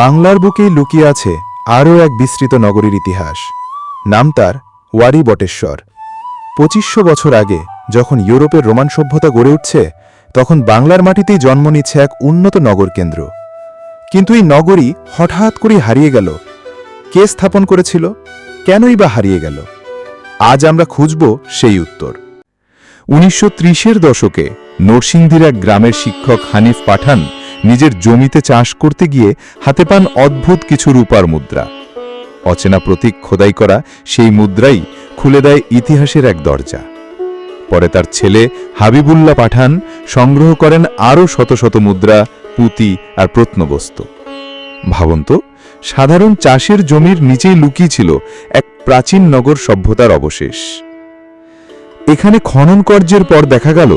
বাংলার বুকেই লুকিয়ে আছে আরও এক বিস্তৃত নগরীর ইতিহাস। নাম তার ওয়ারী বটেশ্বর। ২৫০০ বছর আগে যখন ইউরোপের রোমান সভ্যতা গড়ে উঠছে, তখন বাংলার মাটিতেই জন্ম নিচ্ছে এক উন্নত নগর কেন্দ্র। কিন্তু এই নগরী হঠাৎ করেই হারিয়ে গেল। কে স্থাপন করেছিল? কেনই বা হারিয়ে গেল? আজ আমরা খুঁজব সেই উত্তর। ১৯৩০-এর দশকে নরসিংদীর এক গ্রামের শিক্ষক হানিফ পাঠান নিজের জমিতে চাষ করতে গিয়ে হাতে পান অদ্ভুত কিছু রূপার মুদ্রা। অচেনা প্রতীক খোদাই করা সেই মুদ্রাই খুলে দেয় ইতিহাসের এক দরজা। পরে তার ছেলে হাবিবুল্লাহ পাঠান সংগ্রহ করেন আরও শত শত মুদ্রা, পুঁতি আর প্রত্নবস্তু। ভাবুন তো, সাধারণ চাষের জমির নিচেই লুকিয়ে ছিল এক প্রাচীন নগর সভ্যতার অবশেষ। এখানে খনন কার্যের পর দেখা গেল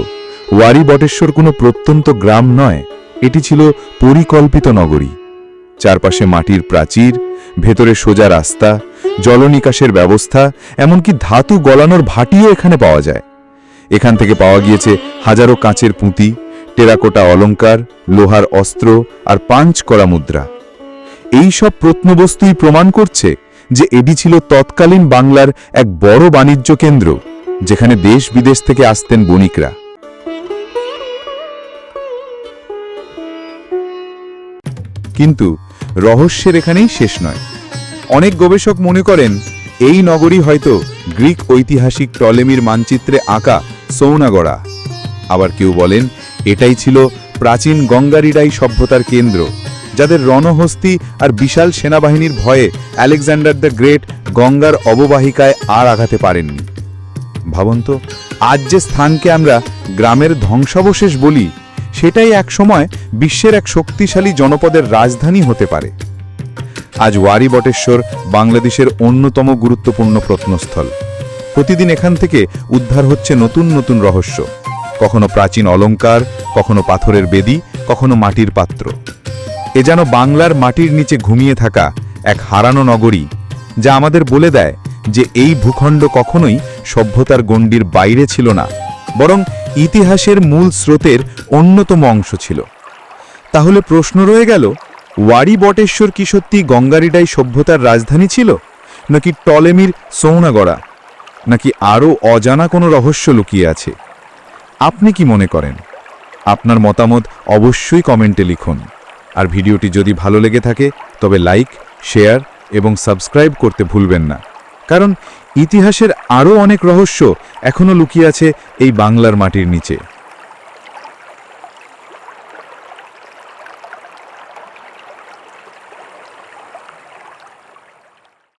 ওয়ারী বটেশ্বর কোনো প্রত্যন্ত গ্রাম নয়, এটি ছিল পরিকল্পিত নগরী। চারপাশে মাটির প্রাচীর, ভেতরে সোজা রাস্তা, জলনিকাশের ব্যবস্থা, এমনকি ধাতু গলানোর ভাটিও এখানে পাওয়া যায়। এখান থেকে পাওয়া গিয়েছে হাজারো কাঁচের পুঁতি, টেরাকোটা অলঙ্কার, লোহার অস্ত্র আর পাঞ্চ করা মুদ্রা। এই সব প্রত্নবস্তুই প্রমাণ করছে যে এটি ছিল তৎকালীন বাংলার এক বড় বাণিজ্য কেন্দ্র, যেখানে দেশ বিদেশ থেকে আসতেন বণিকরা। কিন্তু রহস্যের এখানেই শেষ নয়। অনেক গবেষক মনে করেন এই নগরী হয়তো গ্রিক ঐতিহাসিক টলেমির মানচিত্রে আঁকা সৌনাগড়া। আবার কেউ বলেন এটাই ছিল প্রাচীন গঙ্গারিডাই সভ্যতার কেন্দ্র, যাদের রণহস্তি আর বিশাল সেনাবাহিনীর ভয়ে আলেকজান্ডার দ্য গ্রেট গঙ্গার অববাহিকায় আর আঘাতে পারেননি। ভাবুন তো, আজ যে স্থানকে আমরা গ্রামের ধ্বংসাবশেষ বলি, সেটাই একসময় বিশ্বের এক শক্তিশালী জনপদের রাজধানী হতে পারে। আজ ওয়ারী বটেশ্বর বাংলাদেশের অন্যতম গুরুত্বপূর্ণ প্রত্নস্থল। প্রতিদিন এখান থেকে উদ্ধার হচ্ছে নতুন নতুন রহস্য, কখনো প্রাচীন অলঙ্কার, কখনো পাথরের বেদি, কখনো মাটির পাত্র। এ যেন বাংলার মাটির নিচে ঘুমিয়ে থাকা এক হারানো নগরী, যা আমাদের বলে দেয় যে এই ভূখণ্ড কখনোই সভ্যতার গণ্ডির বাইরে ছিল না, বরং ইতিহাসের মূল স্রোতের অন্যতম অংশ ছিল। তাহলে প্রশ্ন রয়ে গেল, ওয়ারী বটেশ্বর কি সত্যি গঙ্গারিডাই সভ্যতার রাজধানী ছিল, নাকি টলেমির সৌনাগড়া, নাকি আরও অজানা কোনো রহস্য লুকিয়ে আছে? আপনি কি মনে করেন? আপনার মতামত অবশ্যই কমেন্টে লিখুন। আর ভিডিওটি যদি ভালো লেগে থাকে তবে লাইক, শেয়ার এবং সাবস্ক্রাইব করতে ভুলবেন না, কারণ ইতিহাসের আরও অনেক রহস্য এখনও লুকিয়ে আছে এই বাংলার মাটির নিচে।